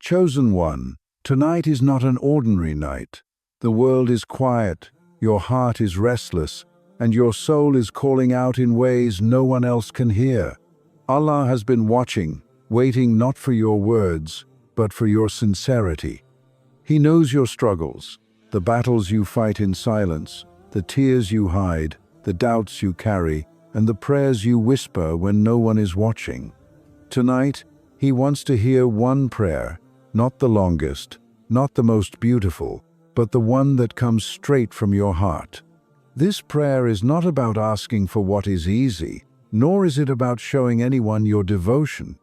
Chosen one, tonight is not an ordinary night. The world is quiet, your heart is restless, and your soul is calling out in ways no one else can hear. Allah has been watching, waiting not for your words, but for your sincerity. He knows your struggles, the battles you fight in silence, the tears you hide, the doubts you carry, and the prayers you whisper when no one is watching. Tonight, He wants to hear one prayer, not the longest, not the most beautiful, but the one that comes straight from your heart. This prayer is not about asking for what is easy, nor is it about showing anyone your devotion.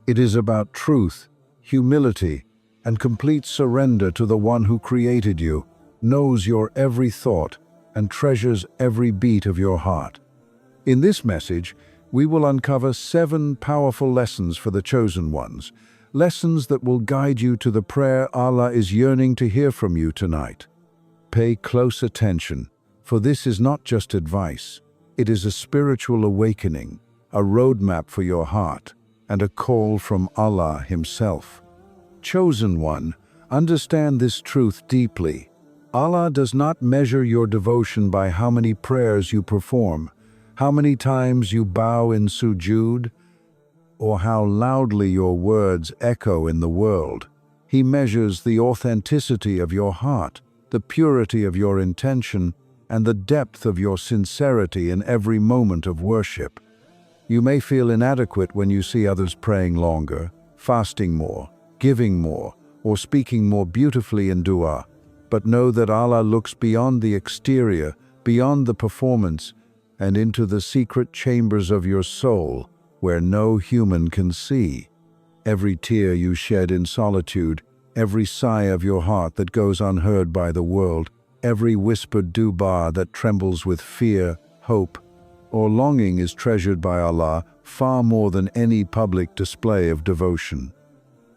It is about truth, humility, and complete surrender to the one who created you, knows your every thought, and treasures every beat of your heart. In this message, we will uncover 7 powerful lessons for the chosen ones, lessons that will guide you to the prayer Allah is yearning to hear from you tonight. Pay close attention, for this is not just advice. It is a spiritual awakening, a roadmap for your heart, and a call from Allah Himself. Chosen one, understand this truth deeply. Allah does not measure your devotion by how many prayers you perform, how many times you bow in sujood, or how loudly your words echo in the world. He measures the authenticity of your heart, the purity of your intention, and the depth of your sincerity in every moment of worship. You may feel inadequate when you see others praying longer, fasting more, giving more, or speaking more beautifully in dua, but know that Allah looks beyond the exterior, beyond the performance, and into the secret chambers of your soul, where no human can see. Every tear you shed in solitude, every sigh of your heart that goes unheard by the world, every whispered dua that trembles with fear, hope, or longing is treasured by Allah far more than any public display of devotion.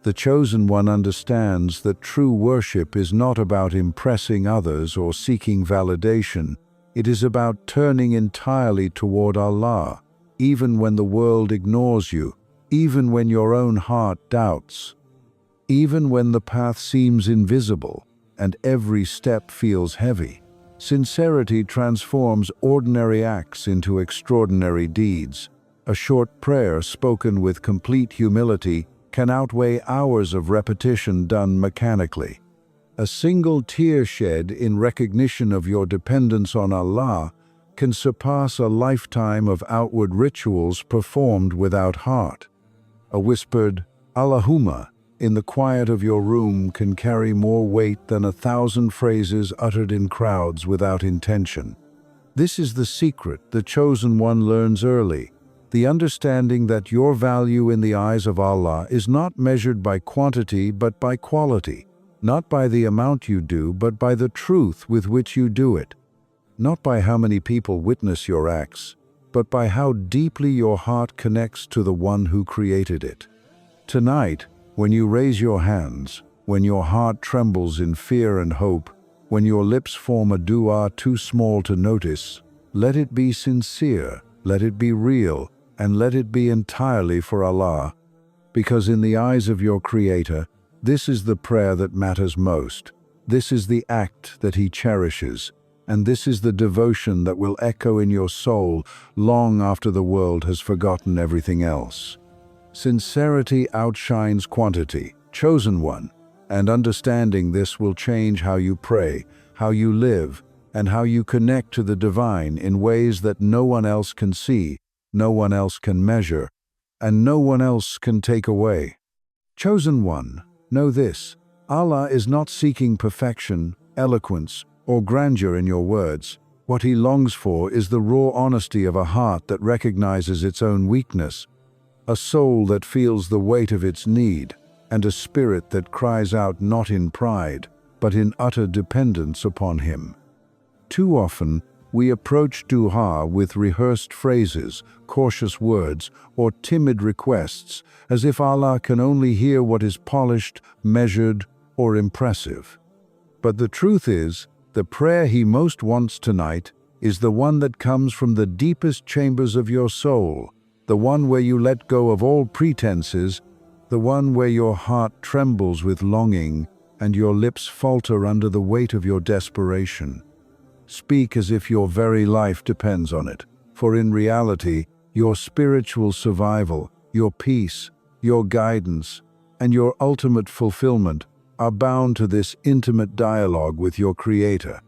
The chosen one understands that true worship is not about impressing others or seeking validation. It is about turning entirely toward Allah, even when the world ignores you, even when your own heart doubts, even when the path seems invisible and every step feels heavy. Sincerity transforms ordinary acts into extraordinary deeds. A short prayer spoken with complete humility can outweigh hours of repetition done mechanically. A single tear shed in recognition of your dependence on Allah can surpass a lifetime of outward rituals performed without heart. A whispered Allahumma in the quiet of your room can carry more weight than 1,000 phrases uttered in crowds without intention. This is the secret the chosen one learns early, the understanding that your value in the eyes of Allah is not measured by quantity but by quality, not by the amount you do but by the truth with which you do it. Not by how many people witness your acts, but by how deeply your heart connects to the one who created it. Tonight, when you raise your hands, when your heart trembles in fear and hope, when your lips form a dua too small to notice, let it be sincere, let it be real, and let it be entirely for Allah. Because in the eyes of your Creator, this is the prayer that matters most. This is the act that He cherishes. And this is the devotion that will echo in your soul long after the world has forgotten everything else. Sincerity outshines quantity, chosen one, and understanding this will change how you pray, how you live, and how you connect to the divine in ways that no one else can see, no one else can measure, and no one else can take away. Chosen one, know this: Allah is not seeking perfection, eloquence, or grandeur in your words. What He longs for is the raw honesty of a heart that recognizes its own weakness, a soul that feels the weight of its need, and a spirit that cries out not in pride, but in utter dependence upon Him. Too often, we approach dua with rehearsed phrases, cautious words, or timid requests, as if Allah can only hear what is polished, measured, or impressive. But the truth is, the prayer He most wants tonight is the one that comes from the deepest chambers of your soul, the one where you let go of all pretenses, the one where your heart trembles with longing and your lips falter under the weight of your desperation. Speak as if your very life depends on it, for in reality, your spiritual survival, your peace, your guidance, and your ultimate fulfillment are bound to this intimate dialogue with your Creator.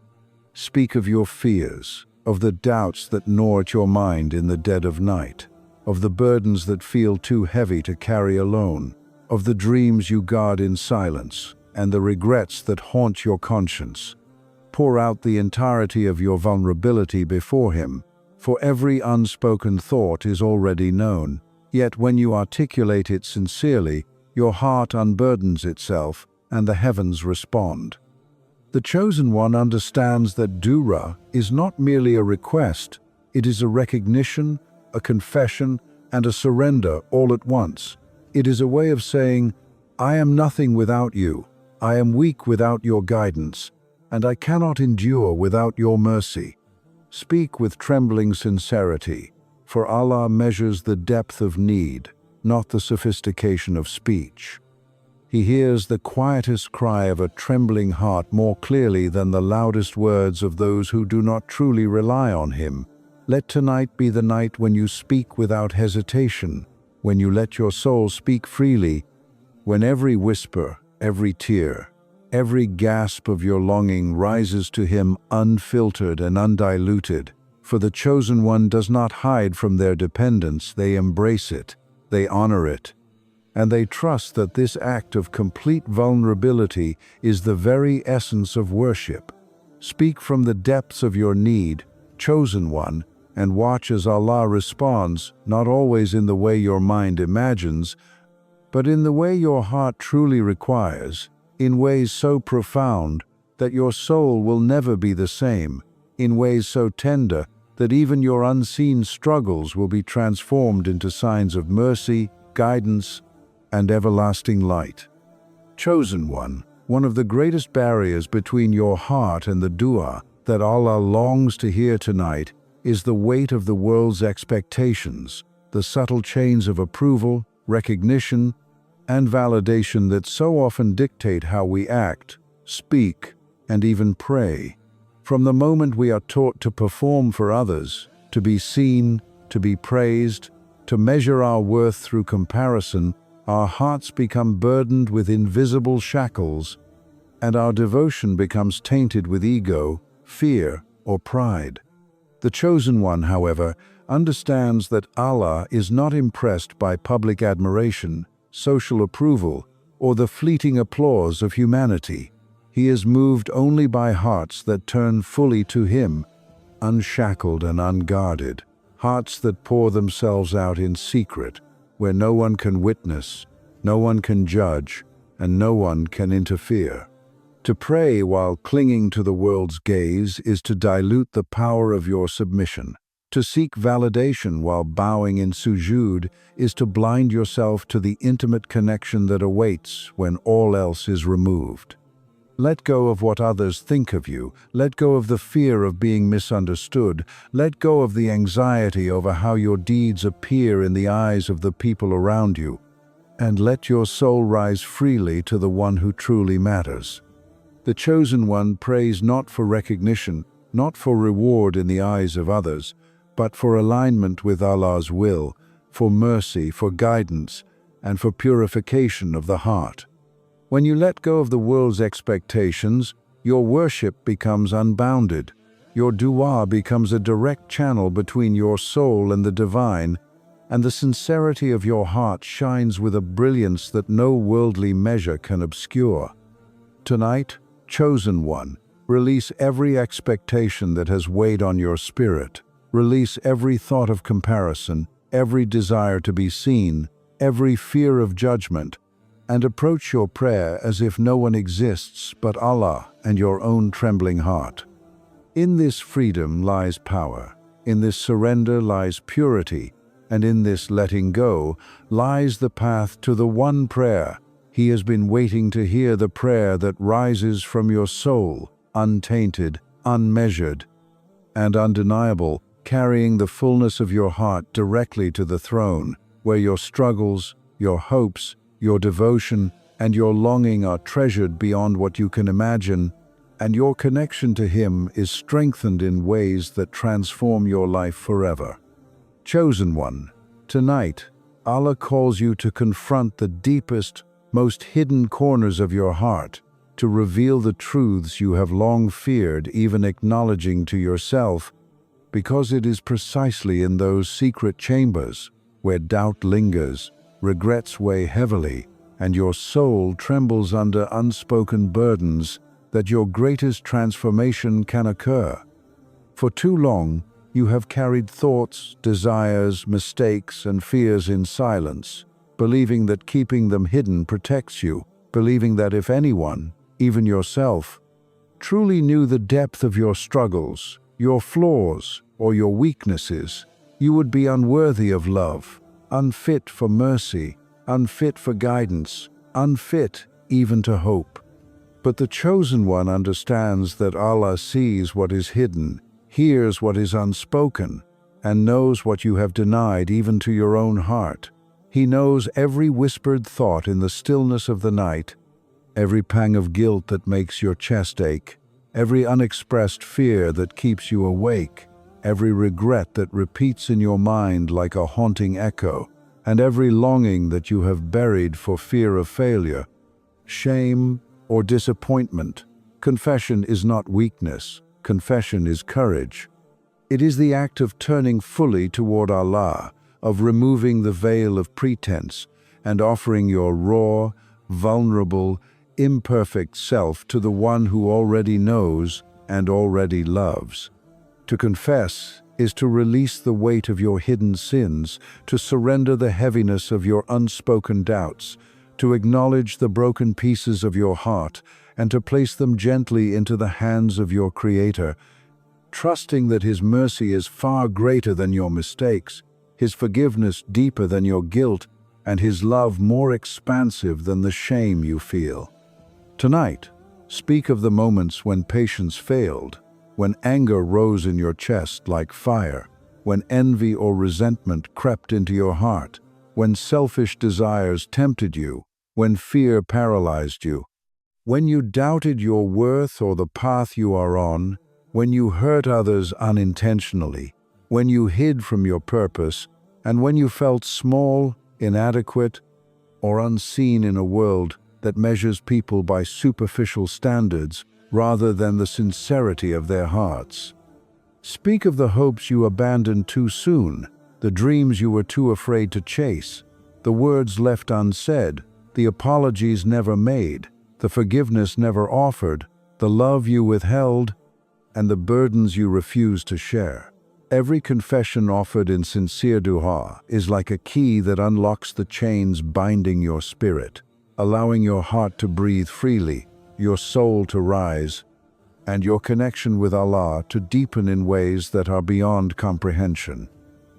Speak of your fears, of the doubts that gnaw at your mind in the dead of night, of the burdens that feel too heavy to carry alone, of the dreams you guard in silence, and the regrets that haunt your conscience. Pour out the entirety of your vulnerability before Him, for every unspoken thought is already known. Yet when you articulate it sincerely, your heart unburdens itself, and the heavens respond. The Chosen One understands that dua is not merely a request, it is a recognition, a confession, and a surrender all at once. It is a way of saying, I am nothing without you, I am weak without your guidance, and I cannot endure without your mercy. Speak with trembling sincerity, for Allah measures the depth of need, not the sophistication of speech. He hears the quietest cry of a trembling heart more clearly than the loudest words of those who do not truly rely on Him. Let tonight be the night when you speak without hesitation, when you let your soul speak freely, when every whisper, every tear, every gasp of your longing rises to Him unfiltered and undiluted. For the Chosen One does not hide from their dependence, they embrace it, they honor it, and they trust that this act of complete vulnerability is the very essence of worship. Speak from the depths of your need, Chosen One, and watch as Allah responds, not always in the way your mind imagines, but in the way your heart truly requires, in ways so profound that your soul will never be the same, in ways so tender that even your unseen struggles will be transformed into signs of mercy, guidance, and everlasting light. Chosen One, one of the greatest barriers between your heart and the dua that Allah longs to hear tonight is the weight of the world's expectations, the subtle chains of approval, recognition, and validation that so often dictate how we act, speak, and even pray. From the moment we are taught to perform for others, to be seen, to be praised, to measure our worth through comparison, our hearts become burdened with invisible shackles, and our devotion becomes tainted with ego, fear, or pride. The Chosen One, however, understands that Allah is not impressed by public admiration, social approval, or the fleeting applause of humanity. He is moved only by hearts that turn fully to Him, unshackled and unguarded, hearts that pour themselves out in secret, where no one can witness, no one can judge, and no one can interfere. To pray while clinging to the world's gaze is to dilute the power of your submission. To seek validation while bowing in sujood is to blind yourself to the intimate connection that awaits when all else is removed. Let go of what others think of you. Let go of the fear of being misunderstood. Let go of the anxiety over how your deeds appear in the eyes of the people around you. And let your soul rise freely to the one who truly matters. The Chosen One prays not for recognition, not for reward in the eyes of others, but for alignment with Allah's will, for mercy, for guidance, and for purification of the heart. When you let go of the world's expectations, your worship becomes unbounded. Your dua becomes a direct channel between your soul and the divine, and the sincerity of your heart shines with a brilliance that no worldly measure can obscure. Tonight, Chosen One, release every expectation that has weighed on your spirit. Release every thought of comparison, every desire to be seen, every fear of judgment, and approach your prayer as if no one exists but Allah and your own trembling heart. In this freedom lies power, in this surrender lies purity, and in this letting go lies the path to the one prayer. He has been waiting to hear the prayer that rises from your soul, untainted, unmeasured, and undeniable, carrying the fullness of your heart directly to the throne, where your struggles, your hopes, your devotion, and your longing are treasured beyond what you can imagine, and your connection to Him is strengthened in ways that transform your life forever. Chosen one, tonight, Allah calls you to confront the deepest, most hidden corners of your heart, to reveal the truths you have long feared even acknowledging to yourself, because it is precisely in those secret chambers where doubt lingers, regrets weigh heavily, and your soul trembles under unspoken burdens that your greatest transformation can occur. For too long, you have carried thoughts, desires, mistakes, and fears in silence, believing that keeping them hidden protects you, believing that if anyone, even yourself, truly knew the depth of your struggles, your flaws, or your weaknesses, you would be unworthy of love, unfit for mercy, unfit for guidance, unfit even to hope. But the Chosen One understands that Allah sees what is hidden, hears what is unspoken, and knows what you have denied even to your own heart. He knows every whispered thought in the stillness of the night, every pang of guilt that makes your chest ache, every unexpressed fear that keeps you awake, every regret that repeats in your mind like a haunting echo, and every longing that you have buried for fear of failure, shame, or disappointment. Confession is not weakness. Confession is courage. It is the act of turning fully toward Allah, of removing the veil of pretense and offering your raw, vulnerable, imperfect self to the one who already knows and already loves. To confess is to release the weight of your hidden sins, to surrender the heaviness of your unspoken doubts, to acknowledge the broken pieces of your heart, and to place them gently into the hands of your Creator, trusting that His mercy is far greater than your mistakes, His forgiveness deeper than your guilt, and His love more expansive than the shame you feel. Tonight, speak of the moments when patience failed, when anger rose in your chest like fire, when envy or resentment crept into your heart, when selfish desires tempted you, when fear paralyzed you, when you doubted your worth or the path you are on, when you hurt others unintentionally, when you hid from your purpose, and when you felt small, inadequate, or unseen in a world that measures people by superficial standards rather than the sincerity of their hearts. Speak of the hopes you abandoned too soon, the dreams you were too afraid to chase, the words left unsaid, the apologies never made, the forgiveness never offered, the love you withheld, and the burdens you refused to share. Every confession offered in sincere dua is like a key that unlocks the chains binding your spirit, allowing your heart to breathe freely, your soul to rise, and your connection with Allah to deepen in ways that are beyond comprehension.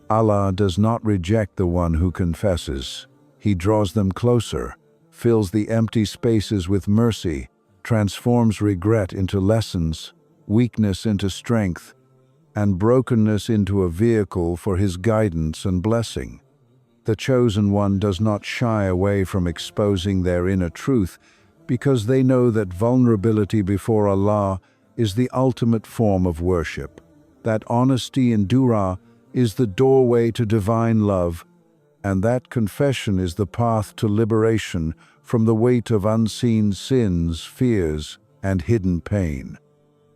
Allah does not reject the one who confesses. He draws them closer, fills the empty spaces with mercy, transforms regret into lessons, weakness into strength, and brokenness into a vehicle for His guidance and blessing. The Chosen One does not shy away from exposing their inner truth, because they know that vulnerability before Allah is the ultimate form of worship, that honesty in dua is the doorway to divine love, and that confession is the path to liberation from the weight of unseen sins, fears, and hidden pain.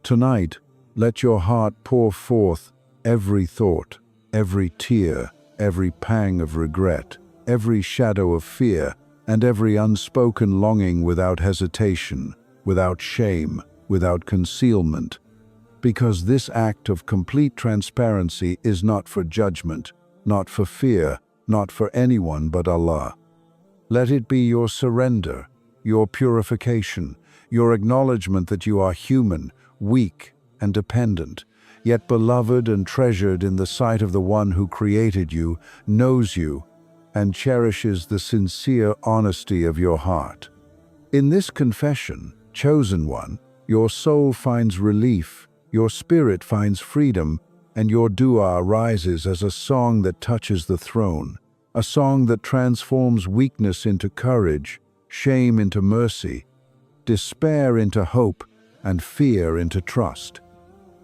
Tonight, let your heart pour forth every thought, every tear, every pang of regret, every shadow of fear, and every unspoken longing without hesitation, without shame, without concealment, because this act of complete transparency is not for judgment, not for fear, not for anyone but Allah. Let it be your surrender, your purification, your acknowledgement that you are human, weak, and dependent, yet beloved and treasured in the sight of the one who created you, knows you, and cherishes the sincere honesty of your heart. In this confession, Chosen One, your soul finds relief, your spirit finds freedom, and your dua rises as a song that touches the throne, a song that transforms weakness into courage, shame into mercy, despair into hope, and fear into trust.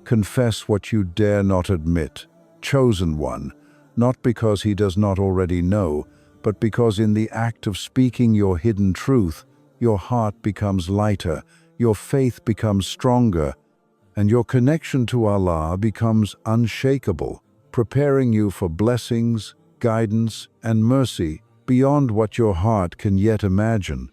Confess what you dare not admit, chosen one, not because he does not already know, but because in the act of speaking your hidden truth, your heart becomes lighter, your faith becomes stronger, and your connection to Allah becomes unshakable, preparing you for blessings, guidance, and mercy beyond what your heart can yet imagine,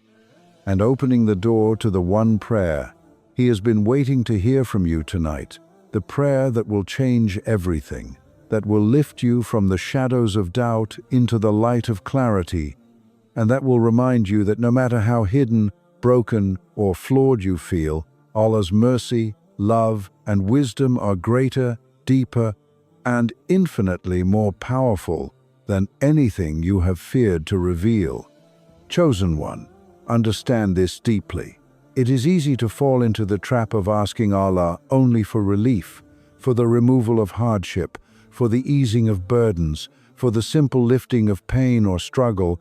and opening the door to the one prayer He has been waiting to hear from you tonight, the prayer that will change everything, that will lift you from the shadows of doubt into the light of clarity, and that will remind you that no matter how hidden, broken, or flawed you feel, Allah's mercy, love, and wisdom are greater, deeper, and infinitely more powerful than anything you have feared to reveal. Chosen one, understand this deeply. It is easy to fall into the trap of asking Allah only for relief, for the removal of hardship, for the easing of burdens, for the simple lifting of pain or struggle,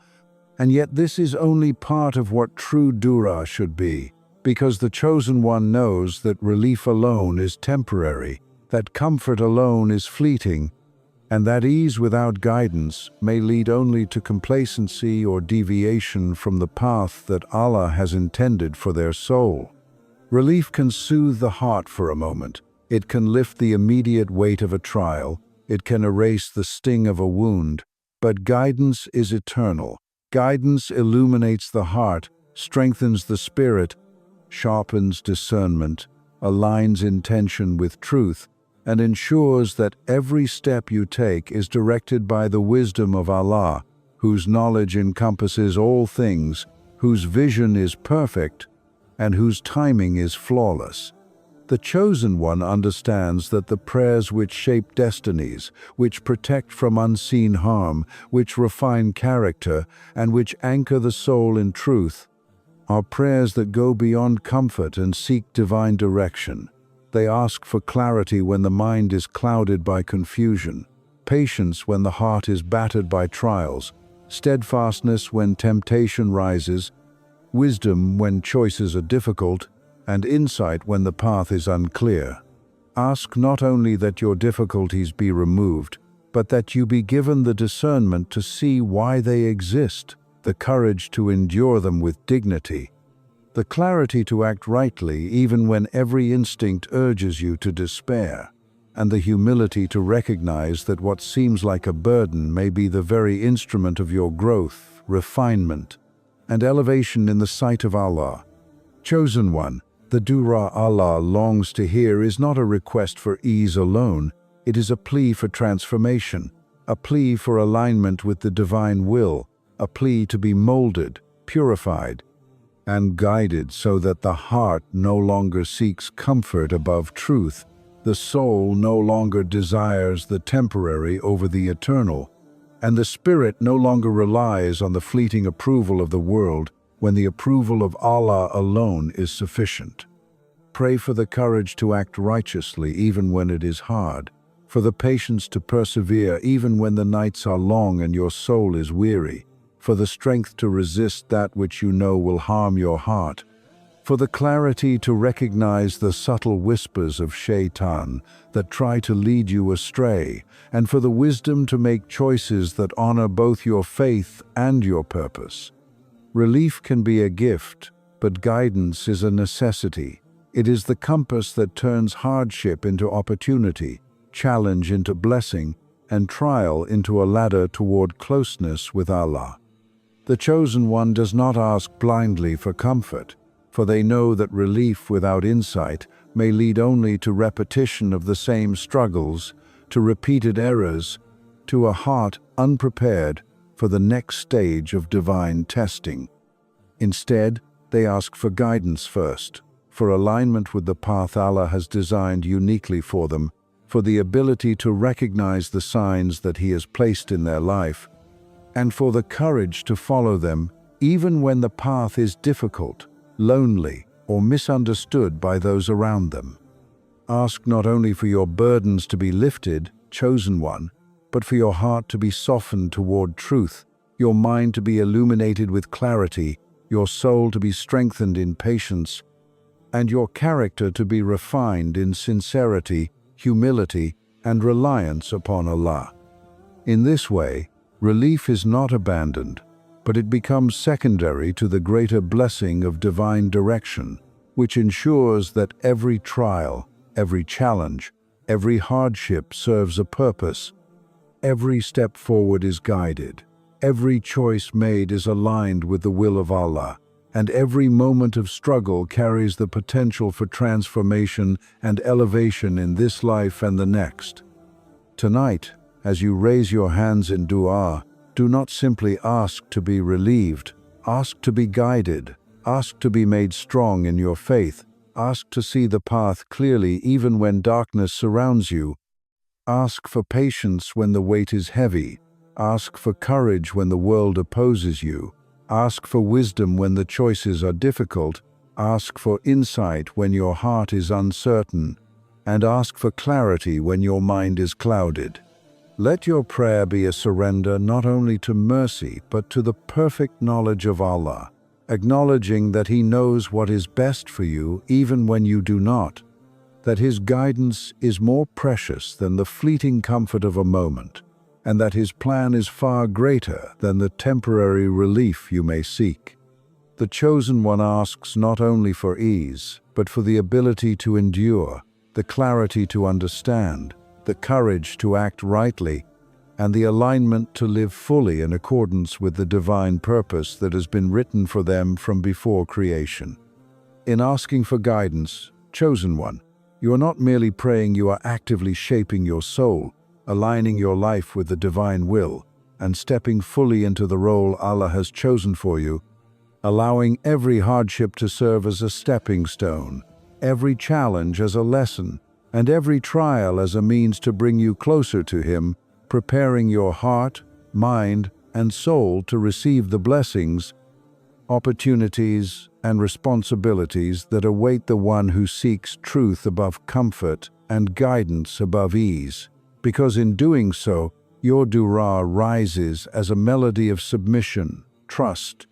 and yet this is only part of what true dua should be, because the Chosen One knows that relief alone is temporary, that comfort alone is fleeting, and that ease without guidance may lead only to complacency or deviation from the path that Allah has intended for their soul. Relief can soothe the heart for a moment. It can lift the immediate weight of a trial. It can erase the sting of a wound. But guidance is eternal. Guidance illuminates the heart, strengthens the spirit, sharpens discernment, aligns intention with truth, and ensures that every step you take is directed by the wisdom of Allah, whose knowledge encompasses all things, whose vision is perfect, and whose timing is flawless. The Chosen One understands that the prayers which shape destinies, which protect from unseen harm, which refine character, and which anchor the soul in truth, are prayers that go beyond comfort and seek divine direction. They ask for clarity when the mind is clouded by confusion, patience when the heart is battered by trials, steadfastness when temptation rises, wisdom when choices are difficult, and insight when the path is unclear. Ask not only that your difficulties be removed, but that you be given the discernment to see why they exist, the courage to endure them with dignity, the clarity to act rightly even when every instinct urges you to despair, and the humility to recognize that what seems like a burden may be the very instrument of your growth, refinement, and elevation in the sight of Allah. Chosen One, the dua Allah longs to hear is not a request for ease alone. It is a plea for transformation, a plea for alignment with the divine will, a plea to be molded, purified, and guided so that the heart no longer seeks comfort above truth, the soul no longer desires the temporary over the eternal, and the spirit no longer relies on the fleeting approval of the world when the approval of Allah alone is sufficient. Pray for the courage to act righteously even when it is hard, for the patience to persevere even when the nights are long and your soul is weary, for the strength to resist that which you know will harm your heart, for the clarity to recognize the subtle whispers of shaitan that try to lead you astray, and for the wisdom to make choices that honor both your faith and your purpose. Relief can be a gift, but guidance is a necessity. It is the compass that turns hardship into opportunity, challenge into blessing, and trial into a ladder toward closeness with Allah. The Chosen One does not ask blindly for comfort, for they know that relief without insight may lead only to repetition of the same struggles, to repeated errors, to a heart unprepared for the next stage of divine testing. Instead, they ask for guidance first, for alignment with the path Allah has designed uniquely for them, for the ability to recognize the signs that He has placed in their life, and for the courage to follow them even when the path is difficult, lonely, or misunderstood by those around them. Ask not only for your burdens to be lifted, Chosen One, but for your heart to be softened toward truth, your mind to be illuminated with clarity, your soul to be strengthened in patience, and your character to be refined in sincerity, humility, and reliance upon Allah. In this way, relief is not abandoned, but it becomes secondary to the greater blessing of divine direction, which ensures that every trial, every challenge, every hardship serves a purpose. Every step forward is guided, every choice made is aligned with the will of Allah, and every moment of struggle carries the potential for transformation and elevation in this life and the next. Tonight, as you raise your hands in dua, do not simply ask to be relieved, ask to be guided, ask to be made strong in your faith, ask to see the path clearly even when darkness surrounds you. Ask for patience when the weight is heavy, ask for courage when the world opposes you, ask for wisdom when the choices are difficult, ask for insight when your heart is uncertain, and ask for clarity when your mind is clouded. Let your prayer be a surrender not only to mercy but to the perfect knowledge of Allah, acknowledging that He knows what is best for you even when you do not, that His guidance is more precious than the fleeting comfort of a moment, and that His plan is far greater than the temporary relief you may seek. The Chosen One asks not only for ease, but for the ability to endure, the clarity to understand, the courage to act rightly, and the alignment to live fully in accordance with the divine purpose that has been written for them from before creation. In asking for guidance, Chosen One, you are not merely praying, you are actively shaping your soul, aligning your life with the divine will, and stepping fully into the role Allah has chosen for you, allowing every hardship to serve as a stepping stone, every challenge as a lesson, and every trial as a means to bring you closer to Him, preparing your heart, mind, and soul to receive the blessings, opportunities, and responsibilities that await the one who seeks truth above comfort and guidance above ease, because in doing so, your dua rises as a melody of submission, trust,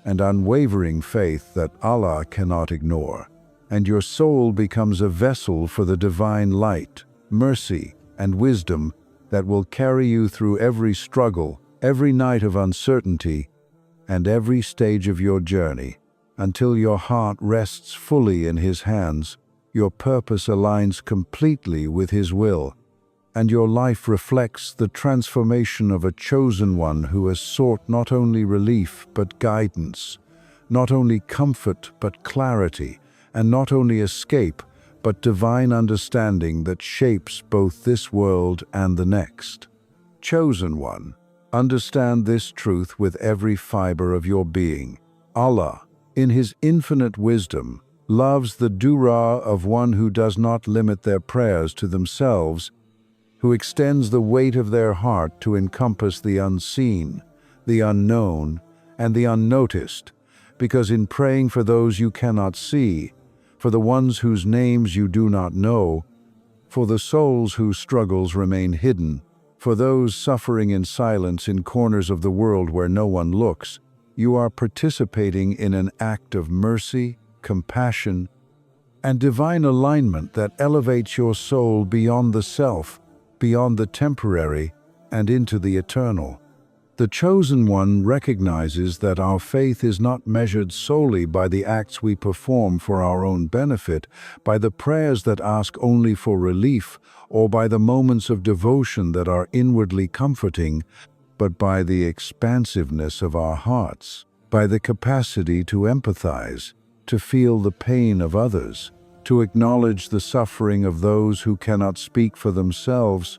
and unwavering faith that Allah cannot ignore, and your soul becomes a vessel for the divine light, mercy, and wisdom that will carry you through every struggle, every night of uncertainty, and every stage of your journey, until your heart rests fully in His hands, your purpose aligns completely with His will, and your life reflects the transformation of a chosen one who has sought not only relief but guidance, not only comfort but clarity, and not only escape but divine understanding that shapes both this world and the next. Chosen One, understand this truth with every fiber of your being. Allah, in His infinite wisdom, loves the dua of one who does not limit their prayers to themselves, who extends the weight of their heart to encompass the unseen, the unknown, and the unnoticed, because in praying for those you cannot see, for the ones whose names you do not know, for the souls whose struggles remain hidden, for those suffering in silence in corners of the world where no one looks, you are participating in an act of mercy, compassion, and divine alignment that elevates your soul beyond the self, beyond the temporary, and into the eternal. The Chosen One recognizes that our faith is not measured solely by the acts we perform for our own benefit, by the prayers that ask only for relief, or by the moments of devotion that are inwardly comforting, but by the expansiveness of our hearts, by the capacity to empathize, to feel the pain of others, to acknowledge the suffering of those who cannot speak for themselves,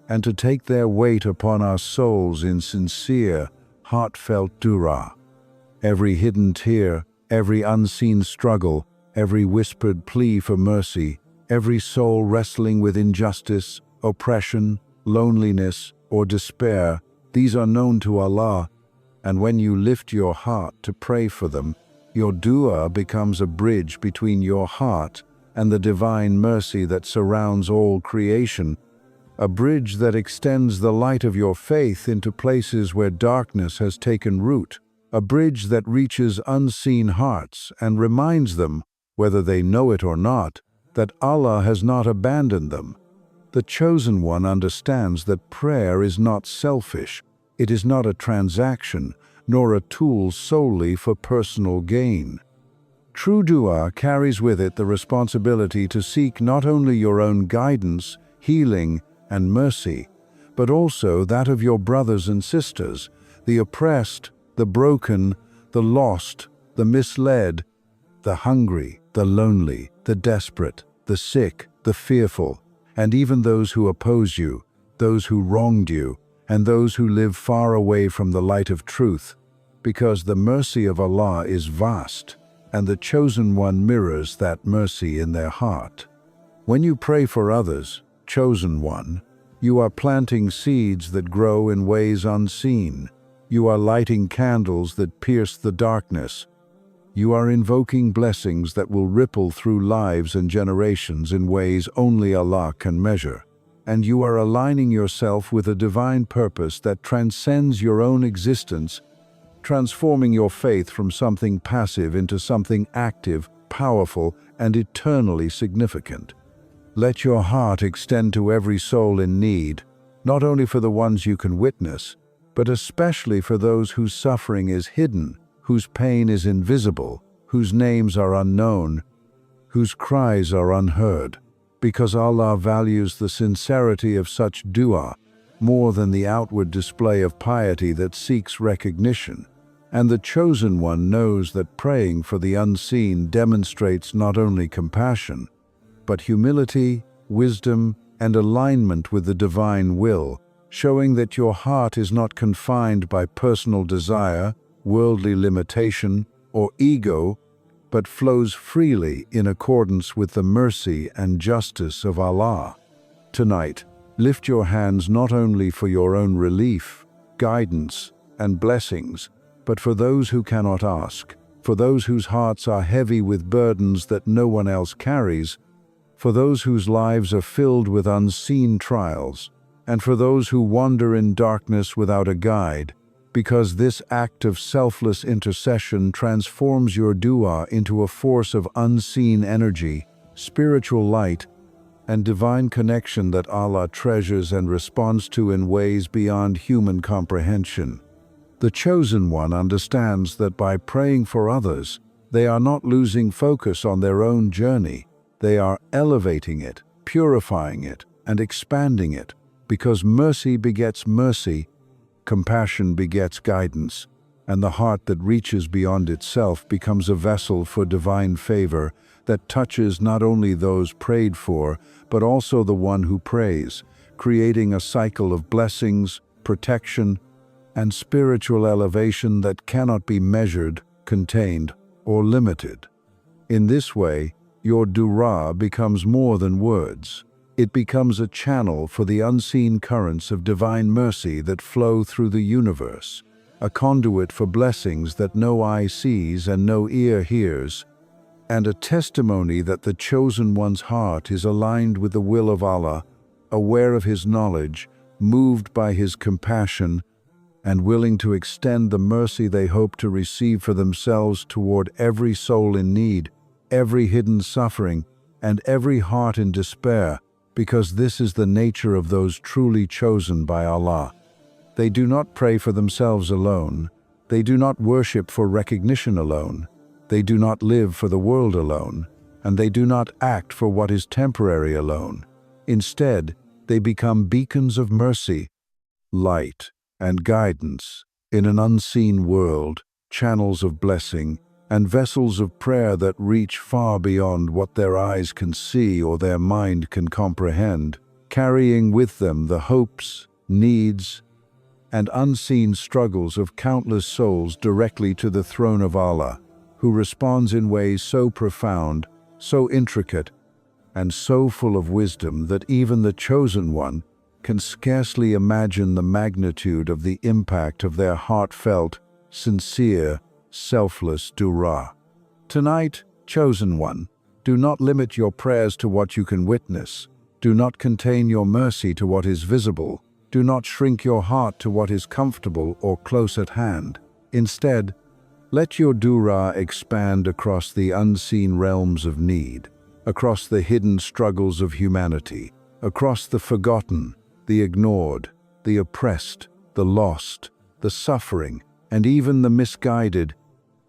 and to take their weight upon our souls in sincere, heartfelt dua. Every hidden tear, every unseen struggle, every whispered plea for mercy, every soul wrestling with injustice, oppression, loneliness, or despair, these are known to Allah, and when you lift your heart to pray for them, your dua becomes a bridge between your heart and the divine mercy that surrounds all creation, a bridge that extends the light of your faith into places where darkness has taken root, a bridge that reaches unseen hearts and reminds them, whether they know it or not, that Allah has not abandoned them. The Chosen One understands that prayer is not selfish. It is not a transaction, nor a tool solely for personal gain. True dua carries with it the responsibility to seek not only your own guidance, healing, and mercy, but also that of your brothers and sisters, the oppressed, the broken, the lost, the misled, the hungry, the lonely, the desperate, the sick, the fearful, and even those who oppose you, those who wronged you, and those who live far away from the light of truth, because the mercy of Allah is vast, and the Chosen One mirrors that mercy in their heart. When you pray for others, Chosen One, you are planting seeds that grow in ways unseen. You are lighting candles that pierce the darkness. You are invoking blessings that will ripple through lives and generations in ways only Allah can measure. And you are aligning yourself with a divine purpose that transcends your own existence, transforming your faith from something passive into something active, powerful, and eternally significant. Let your heart extend to every soul in need, not only for the ones you can witness, but especially for those whose suffering is hidden, whose pain is invisible, whose names are unknown, whose cries are unheard, because Allah values the sincerity of such dua more than the outward display of piety that seeks recognition. And the Chosen One knows that praying for the unseen demonstrates not only compassion, but humility, wisdom, and alignment with the divine will, showing that your heart is not confined by personal desire, worldly limitation, or ego, but flows freely in accordance with the mercy and justice of Allah. Tonight, lift your hands not only for your own relief, guidance, and blessings, but for those who cannot ask, for those whose hearts are heavy with burdens that no one else carries, for those whose lives are filled with unseen trials, and for those who wander in darkness without a guide, because this act of selfless intercession transforms your dua into a force of unseen energy, spiritual light, and divine connection that Allah treasures and responds to in ways beyond human comprehension. The Chosen One understands that by praying for others, they are not losing focus on their own journey. They are elevating it, purifying it, and expanding it, because mercy begets mercy, compassion begets guidance, and the heart that reaches beyond itself becomes a vessel for divine favor that touches not only those prayed for, but also the one who prays, creating a cycle of blessings, protection, and spiritual elevation that cannot be measured, contained, or limited. In this way, your dua becomes more than words. It becomes a channel for the unseen currents of divine mercy that flow through the universe, a conduit for blessings that no eye sees and no ear hears, and a testimony that the Chosen One's heart is aligned with the will of Allah, aware of His knowledge, moved by His compassion, and willing to extend the mercy they hope to receive for themselves toward every soul in need, every hidden suffering, and every heart in despair, because this is the nature of those truly chosen by Allah. They do not pray for themselves alone. They do not worship for recognition alone. They do not live for the world alone, and they do not act for what is temporary alone. Instead, they become beacons of mercy, light, and guidance in an unseen world, channels of blessing, and vessels of prayer that reach far beyond what their eyes can see or their mind can comprehend, carrying with them the hopes, needs, and unseen struggles of countless souls directly to the throne of Allah, who responds in ways so profound, so intricate, and so full of wisdom that even the Chosen One can scarcely imagine the magnitude of the impact of their heartfelt, sincere, selfless dua. Tonight, Chosen One, do not limit your prayers to what you can witness. Do not contain your mercy to what is visible. Do not shrink your heart to what is comfortable or close at hand. Instead, let your dua expand across the unseen realms of need, across the hidden struggles of humanity, across the forgotten, the ignored, the oppressed, the lost, the suffering, and even the misguided,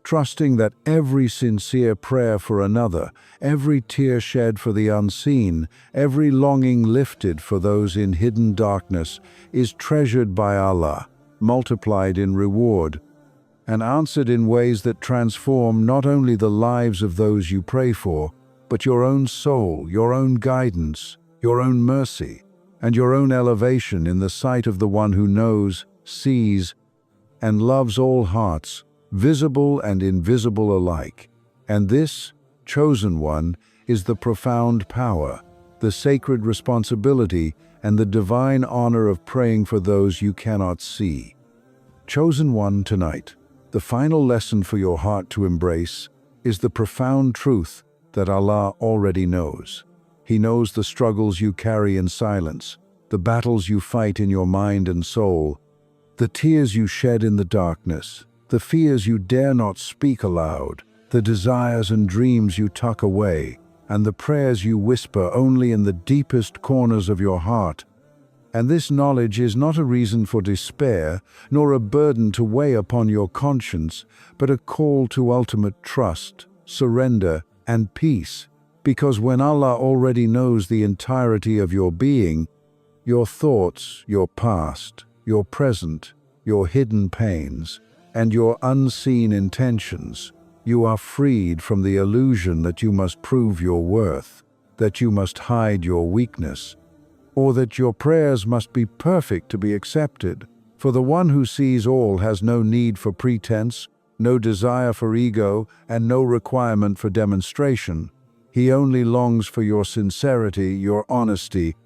trusting that every sincere prayer for another, every tear shed for the unseen, every longing lifted for those in hidden darkness is treasured by Allah, multiplied in reward, and answered in ways that transform not only the lives of those you pray for, but your own soul, your own guidance, your own mercy, and your own elevation in the sight of the one who knows, sees, and loves all hearts, visible and invisible alike. And this, chosen one, is the profound power, the sacred responsibility, and the divine honor of praying for those you cannot see. Chosen one, tonight, the final lesson for your heart to embrace is the profound truth that Allah already knows. He knows the struggles you carry in silence, the battles you fight in your mind and soul, the tears you shed in the darkness, the fears you dare not speak aloud, the desires and dreams you tuck away, and the prayers you whisper only in the deepest corners of your heart. And this knowledge is not a reason for despair, nor a burden to weigh upon your conscience, but a call to ultimate trust, surrender, and peace. Because when Allah already knows the entirety of your being, your thoughts, your past, your present, your hidden pains, and your unseen intentions, you are freed from the illusion that you must prove your worth, that you must hide your weakness, or that your prayers must be perfect to be accepted. For the one who sees all has no need for pretense, no desire for ego, and no requirement for demonstration. He only longs for your sincerity, your honesty,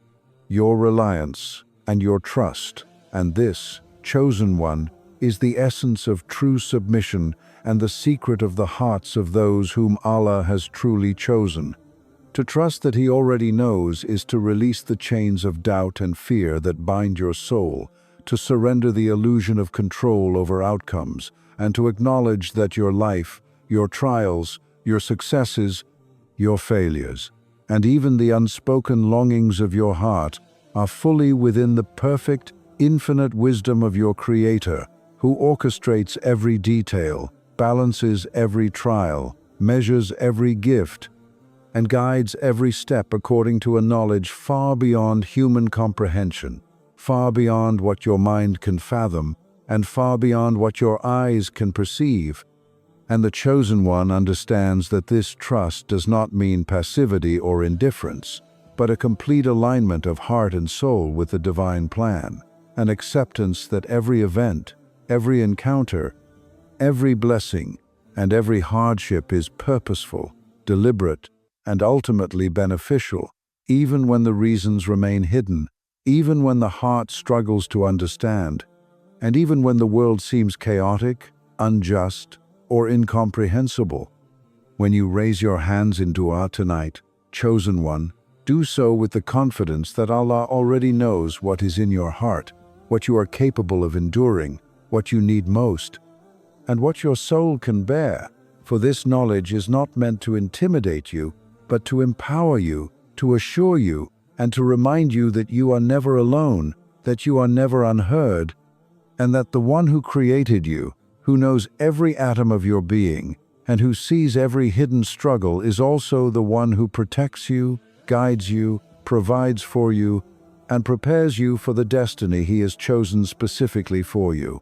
your reliance, and your trust. And this, chosen one, is the essence of true submission and the secret of the hearts of those whom Allah has truly chosen. To trust that He already knows is to release the chains of doubt and fear that bind your soul, to surrender the illusion of control over outcomes, and to acknowledge that your life, your trials, your successes, your failures, and even the unspoken longings of your heart are fully within the perfect, infinite wisdom of your Creator, who orchestrates every detail, balances every trial, measures every gift, and guides every step according to a knowledge far beyond human comprehension, far beyond what your mind can fathom, and far beyond what your eyes can perceive. And the chosen one understands that this trust does not mean passivity or indifference, but a complete alignment of heart and soul with the divine plan, an acceptance that every event, every encounter, every blessing, and every hardship is purposeful, deliberate, and ultimately beneficial, even when the reasons remain hidden, even when the heart struggles to understand, and even when the world seems chaotic, unjust, or incomprehensible. When you raise your hands in dua tonight, chosen one, do so with the confidence that Allah already knows what is in your heart, what you are capable of enduring, what you need most, and what your soul can bear. For this knowledge is not meant to intimidate you, but to empower you, to assure you, and to remind you that you are never alone, that you are never unheard, and that the one who created you, who knows every atom of your being, and who sees every hidden struggle, is also the one who protects you, guides you, provides for you, and prepares you for the destiny He has chosen specifically for you.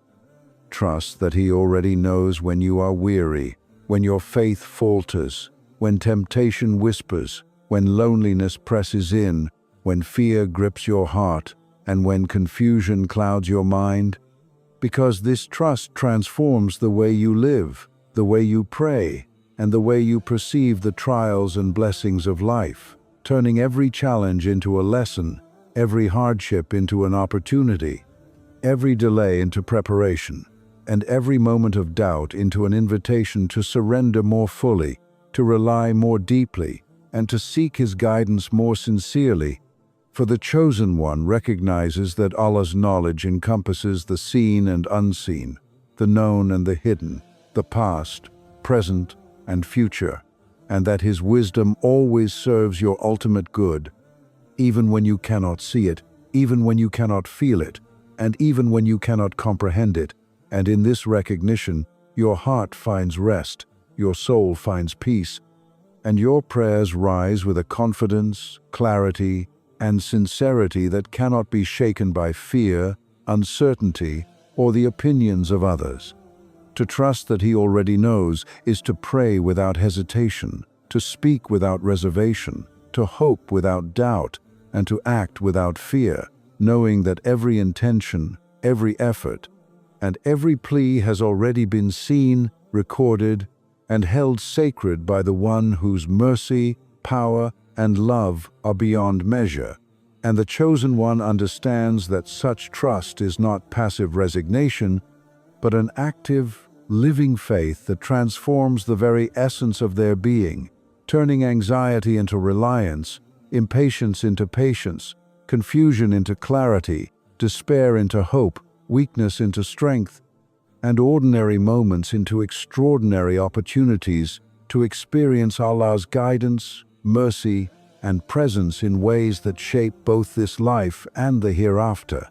Trust that He already knows when you are weary, when your faith falters, when temptation whispers, when loneliness presses in, when fear grips your heart, and when confusion clouds your mind, because this trust transforms the way you live, the way you pray, and the way you perceive the trials and blessings of life, turning every challenge into a lesson, every hardship into an opportunity, every delay into preparation, and every moment of doubt into an invitation to surrender more fully, to rely more deeply, and to seek His guidance more sincerely. For the chosen one recognizes that Allah's knowledge encompasses the seen and unseen, the known and the hidden, the past, present, and future, and that His wisdom always serves your ultimate good, even when you cannot see it, even when you cannot feel it, and even when you cannot comprehend it. And in this recognition, your heart finds rest, your soul finds peace, and your prayers rise with a confidence, clarity, and sincerity that cannot be shaken by fear, uncertainty, or the opinions of others. To trust that He already knows is to pray without hesitation, to speak without reservation, to hope without doubt, and to act without fear, knowing that every intention, every effort, and every plea has already been seen, recorded, and held sacred by the One whose mercy, power, and love are beyond measure. And the chosen one understands that such trust is not passive resignation, but an active, living faith that transforms the very essence of their being, turning anxiety into reliance, impatience into patience, confusion into clarity, despair into hope, weakness into strength, and ordinary moments into extraordinary opportunities to experience Allah's guidance, mercy, and presence in ways that shape both this life and the hereafter.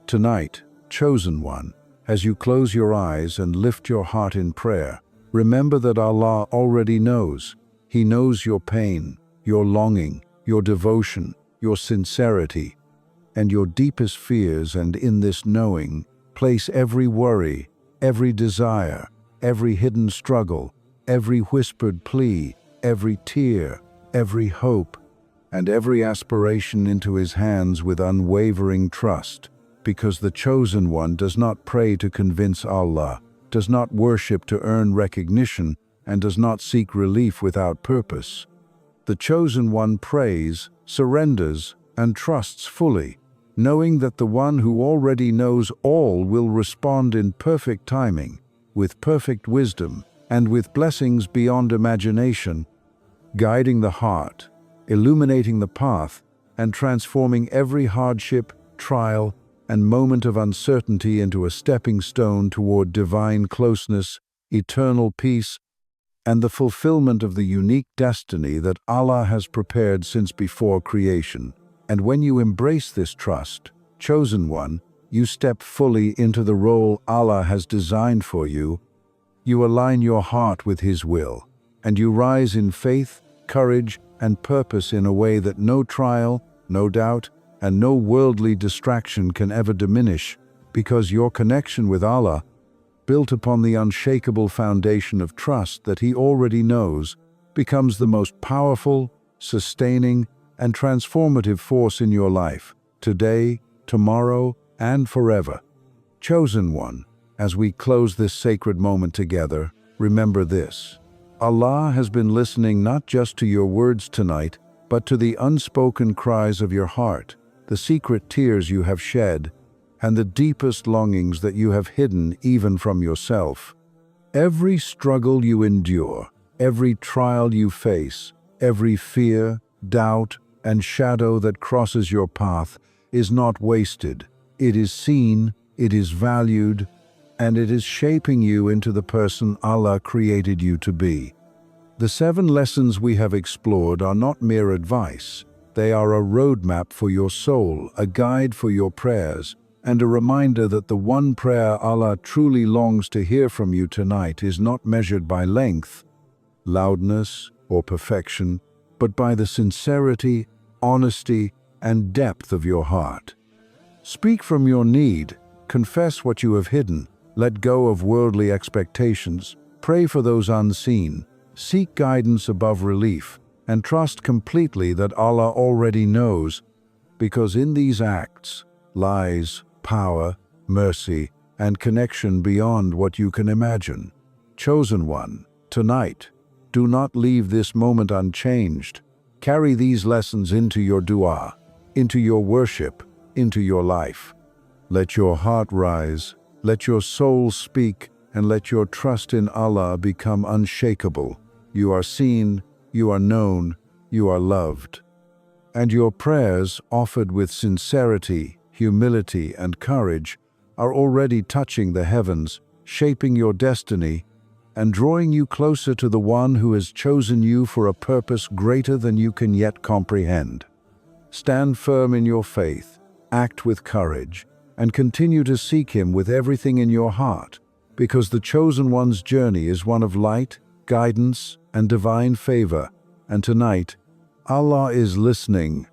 Tonight, chosen one, as you close your eyes and lift your heart in prayer, remember that Allah already knows. He knows your pain, your longing, your devotion, your sincerity, and your deepest fears, and in this knowing, place every worry, every desire, every hidden struggle, every whispered plea, every tear, every hope, and every aspiration into His hands with unwavering trust, because the chosen one does not pray to convince Allah, does not worship to earn recognition, and does not seek relief without purpose. The chosen one prays, surrenders, and trusts fully, knowing that the one who already knows all will respond in perfect timing, with perfect wisdom, and with blessings beyond imagination, guiding the heart, illuminating the path, and transforming every hardship, trial, and moment of uncertainty into a stepping stone toward divine closeness, eternal peace, and the fulfillment of the unique destiny that Allah has prepared since before creation. And when you embrace this trust, chosen one, you step fully into the role Allah has designed for you. You align your heart with His will, and you rise in faith, courage, and purpose in a way that no trial, no doubt, and no worldly distraction can ever diminish, because your connection with Allah, built upon the unshakable foundation of trust that He already knows, becomes the most powerful, sustaining, and transformative force in your life, today, tomorrow, and forever. Chosen one, as we close this sacred moment together, remember this: Allah has been listening not just to your words tonight, but to the unspoken cries of your heart, the secret tears you have shed, and the deepest longings that you have hidden even from yourself. Every struggle you endure, every trial you face, every fear, doubt, and shadow that crosses your path is not wasted. It is seen, it is valued, and it is shaping you into the person Allah created you to be. The 7 lessons we have explored are not mere advice. They are a roadmap for your soul, a guide for your prayers, and a reminder that the one prayer Allah truly longs to hear from you tonight is not measured by length, loudness, or perfection, but by the sincerity, honesty, and depth of your heart. Speak from your need, confess what you have hidden, let go of worldly expectations, pray for those unseen, seek guidance above relief, and trust completely that Allah already knows, because in these acts lies power, mercy, and connection beyond what you can imagine. Chosen one, tonight, do not leave this moment unchanged. Carry these lessons into your dua, into your worship, into your life. Let your heart rise, let your soul speak, and let your trust in Allah become unshakable. You are seen, you are known, you are loved. And your prayers, offered with sincerity, humility, and courage, are already touching the heavens, shaping your destiny, and drawing you closer to the one who has chosen you for a purpose greater than you can yet comprehend. Stand firm in your faith, act with courage, and continue to seek Him with everything in your heart, because the chosen one's journey is one of light, guidance, and divine favor, and tonight, Allah is listening,